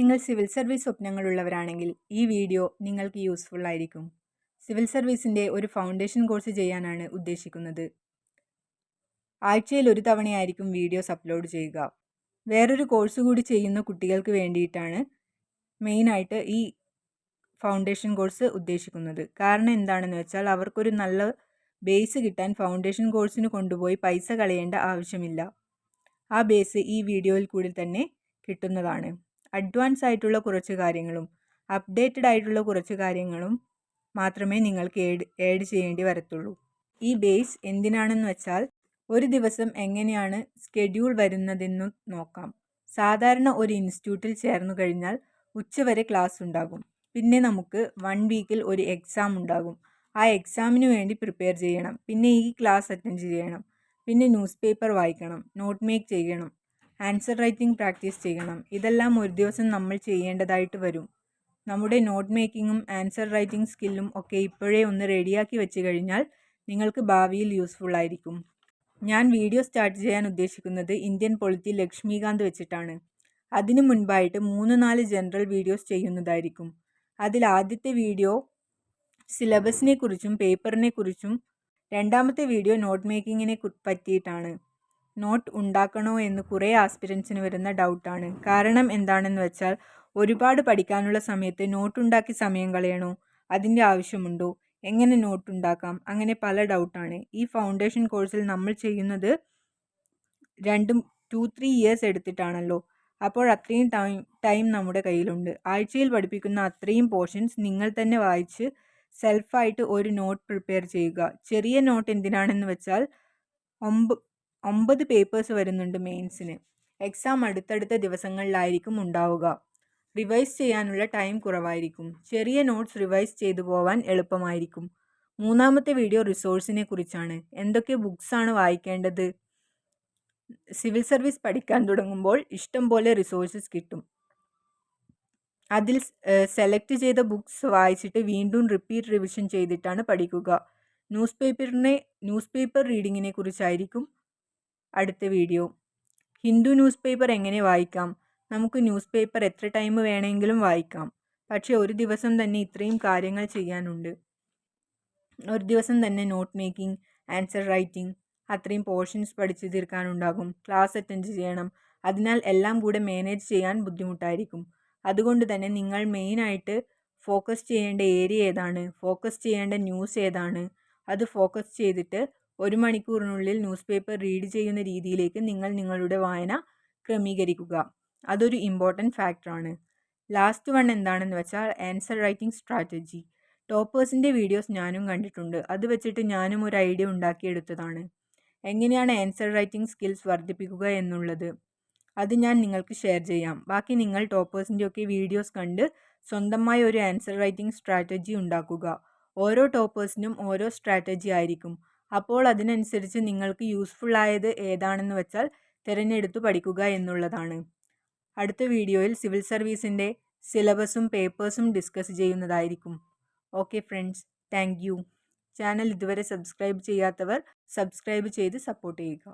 നിങ്ങൾ civil service സ്വപ്നങ്ങളുള്ളവരാണെങ്കിൽ ഈ video നിങ്ങൾക്ക് യൂസ്ഫുൾ ആയിരിക്കും. സിവിൽ സർവീസിൻ്റെ ഒരു ഫൗണ്ടേഷൻ കോഴ്സ് ചെയ്യാനാണ് ഉദ്ദേശിക്കുന്നത്. ആഴ്ചയിൽ ഒരു തവണയായിരിക്കും വീഡിയോസ് അപ്ലോഡ് ചെയ്യുക. വേറൊരു കോഴ്സ് കൂടി ചെയ്യുന്ന കുട്ടികൾക്ക് വേണ്ടിയിട്ടാണ് മെയിനായിട്ട് ഈ ഫൗണ്ടേഷൻ കോഴ്സ് ഉദ്ദേശിക്കുന്നത്. കാരണം എന്താണെന്ന് വെച്ചാൽ അവർക്കൊരു നല്ല ബേസ് കിട്ടാൻ ഫൗണ്ടേഷൻ കോഴ്സിന് കൊണ്ടുപോയി പൈസ കളയേണ്ട ആവശ്യമില്ല. ആ ബേസ് ഈ വീഡിയോയിൽ കൂടി തന്നെ കിട്ടുന്നതാണ്. അഡ്വാൻസ് ആയിട്ടുള്ള കുറച്ച് കാര്യങ്ങളും അപ്ഡേറ്റഡ് ആയിട്ടുള്ള കുറച്ച് കാര്യങ്ങളും മാത്രമേ നിങ്ങൾക്ക് ഏഡ് ചെയ്യേണ്ടി വരത്തുള്ളൂ. ഈ ബേസ് എന്തിനാണെന്ന് വെച്ചാൽ ഒരു ദിവസം എങ്ങനെയാണ് സ്കെഡ്യൂൾ വരുന്നതെന്ന് നോക്കാം. സാധാരണ ഒരു ഇൻസ്റ്റിറ്റ്യൂട്ടിൽ ചേർന്നു കഴിഞ്ഞാൽ ഉച്ചവരെ ക്ലാസ് ഉണ്ടാകും. പിന്നെ നമുക്ക് 1 വീക്കിൽ ഒരു എക്സാം ഉണ്ടാകും. ആ എക്സാമിന് വേണ്ടി പ്രിപ്പയർ ചെയ്യണം. പിന്നെ ഈ ക്ലാസ് അറ്റൻഡ് ചെയ്യണം. പിന്നെ ന്യൂസ് പേപ്പർ വായിക്കണം, നോട്ട് മേക്ക് ചെയ്യണം, ആൻസർ റൈറ്റിംഗ് പ്രാക്ടീസ് ചെയ്യണം. ഇതെല്ലാം ഒരു ദിവസം നമ്മൾ ചെയ്യേണ്ടതായിട്ട് വരും. നമ്മുടെ നോട്ട് മേക്കിങ്ങും ആൻസർ റൈറ്റിംഗ് സ്കില്ലും ഒക്കെ ഇപ്പോഴേ ഒന്ന് റെഡിയാക്കി വെച്ച് കഴിഞ്ഞാൽ നിങ്ങൾക്ക് ഭാവിയിൽ യൂസ്ഫുൾ ആയിരിക്കും. ഞാൻ വീഡിയോ സ്റ്റാർട്ട് ചെയ്യാൻ ഉദ്ദേശിക്കുന്നത് ഇന്ത്യൻ പൊളിറ്റി ലക്ഷ്മികാന്ത് വെച്ചിട്ടാണ്. അതിനു മുൻപായിട്ട് 3-4 ജനറൽ വീഡിയോസ് ചെയ്യുന്നതായിരിക്കും. അതിൽ ആദ്യത്തെ വീഡിയോ സിലബസിനെ കുറിച്ചും പേപ്പറിനെ കുറിച്ചും, രണ്ടാമത്തെ വീഡിയോ നോട്ട് മേക്കിങ്ങിനെ പറ്റിയിട്ടാണ്. നോട്ട് ഉണ്ടാക്കണോ എന്ന് കുറേ ആസ്പിരൻസിന് വരുന്ന ഡൗട്ടാണ്. കാരണം എന്താണെന്ന് വെച്ചാൽ ഒരുപാട് പഠിക്കാനുള്ള സമയത്ത് നോട്ട് ഉണ്ടാക്കി സമയം കളയണോ, അതിൻ്റെ ആവശ്യമുണ്ടോ, എങ്ങനെ നോട്ട് ഉണ്ടാക്കാം, അങ്ങനെ പല ഡൗട്ടാണ്. ഈ ഫൗണ്ടേഷൻ കോഴ്സിൽ നമ്മൾ ചെയ്യുന്നത് 2-3 ഇയേഴ്സ് എടുത്തിട്ടാണല്ലോ. അപ്പോൾ അത്രയും ടൈം നമ്മുടെ കയ്യിലുണ്ട്. ആഴ്ചയിൽ പഠിപ്പിക്കുന്ന അത്രയും പോർഷൻസ് നിങ്ങൾ തന്നെ വായിച്ച് സെൽഫായിട്ട് ഒരു നോട്ട് പ്രിപ്പയർ ചെയ്യുക. ചെറിയ നോട്ട് എന്തിനാണെന്ന് വെച്ചാൽ 9 പേപ്പേഴ്സ് വരുന്നുണ്ട് മെയിൻസിന്. എക്സാം അടുത്തടുത്ത ദിവസങ്ങളിലായിരിക്കും ഉണ്ടാവുക. റിവൈസ് ചെയ്യാനുള്ള ടൈം കുറവായിരിക്കും. ചെറിയ നോട്ട്സ് റിവൈസ് ചെയ്തു പോവാൻ എളുപ്പമായിരിക്കും. മൂന്നാമത്തെ വീഡിയോ റിസോഴ്സിനെ കുറിച്ചാണ്. എന്തൊക്കെ ബുക്സാണ് വായിക്കേണ്ടത്? സിവിൽ സർവീസ് പഠിക്കാൻ തുടങ്ങുമ്പോൾ ഇഷ്ടം പോലെ റിസോഴ്സസ് കിട്ടും. അതിൽ സെലക്ട് ചെയ്ത ബുക്സ് വായിച്ചിട്ട് വീണ്ടും റിപ്പീറ്റ് റിവിഷൻ ചെയ്തിട്ടാണ് പഠിക്കുക. ന്യൂസ് പേപ്പർ റീഡിങ്ങിനെ കുറിച്ചായിരിക്കും അടുത്ത വീഡിയോ. ഹിന്ദു ന്യൂസ് പേപ്പർ എങ്ങനെ വായിക്കാം? നമുക്ക് ന്യൂസ് പേപ്പർ എത്ര ടൈം വേണമെങ്കിലും വായിക്കാം. പക്ഷേ ഒരു ദിവസം തന്നെ ഇത്രയും കാര്യങ്ങൾ ചെയ്യാനുണ്ട്. ഒരു ദിവസം തന്നെ നോട്ട് മേക്കിംഗ്, ആൻസർ റൈറ്റിംഗ്, അത്രയും പോർഷൻസ് പഠിച്ചു തീർക്കാനുണ്ടാകും. ക്ലാസ് അറ്റൻഡ് ചെയ്യണം. അതിനാൽ എല്ലാം കൂടെ മാനേജ് ചെയ്യാൻ ബുദ്ധിമുട്ടായിരിക്കും. അതുകൊണ്ട് തന്നെ നിങ്ങൾ മെയിനായിട്ട് ഫോക്കസ് ചെയ്യേണ്ട ഏരിയ ഏതാണ്, ഫോക്കസ് ചെയ്യേണ്ട ന്യൂസ് ഏതാണ്, അത് ഫോക്കസ് ചെയ്തിട്ട് 1 മണിക്കൂറിനുള്ളിൽ ന്യൂസ് പേപ്പർ റീഡ് ചെയ്യുന്ന രീതിയിലേക്ക് നിങ്ങൾ നിങ്ങളുടെ വായന ക്രമീകരിക്കുക. അതൊരു ഇമ്പോർട്ടൻറ്റ് ഫാക്ടറാണ്. ലാസ്റ്റ് വൺ എന്താണെന്ന് വെച്ചാൽ ആൻസർ റൈറ്റിംഗ് സ്ട്രാറ്റജി. ടോപ്പേഴ്സിൻ്റെ വീഡിയോസ് ഞാനും കണ്ടിട്ടുണ്ട്. അത് വെച്ചിട്ട് ഞാനും ഒരു ഐഡിയ ഉണ്ടാക്കിയെടുത്തതാണ്. എങ്ങനെയാണ് ആൻസർ റൈറ്റിംഗ് സ്കിൽസ് വർദ്ധിപ്പിക്കുക എന്നുള്ളത് അത് ഞാൻ നിങ്ങൾക്ക് ഷെയർ ചെയ്യാം. ബാക്കി നിങ്ങൾ ടോപ്പേഴ്സിൻ്റെ ഒക്കെ വീഡിയോസ് കണ്ട് സ്വന്തമായി ഒരു ആൻസർ റൈറ്റിംഗ് സ്ട്രാറ്റജി ഉണ്ടാക്കുക. ഓരോ ടോപ്പേഴ്സിനും ഓരോ സ്ട്രാറ്റജി ആയിരിക്കും. അപ്പോൾ അതിനനുസരിച്ച് നിങ്ങൾക്ക് യൂസ്ഫുൾ ആയത് ഏതാണെന്ന് വെച്ചാൽ തിരഞ്ഞെടുത്ത് പഠിക്കുക എന്നുള്ളതാണ്. അടുത്ത വീഡിയോയിൽ സിവിൽ സർവീസിൻ്റെ സിലബസും പേപ്പേഴ്സും ഡിസ്കസ് ചെയ്യുന്നതായിരിക്കും. Okay friends, thank you. Channel ഇതുവരെ സബ്സ്ക്രൈബ് ചെയ്യാത്തവർ സബ്സ്ക്രൈബ് ചെയ്ത് സപ്പോർട്ട് ചെയ്യുക.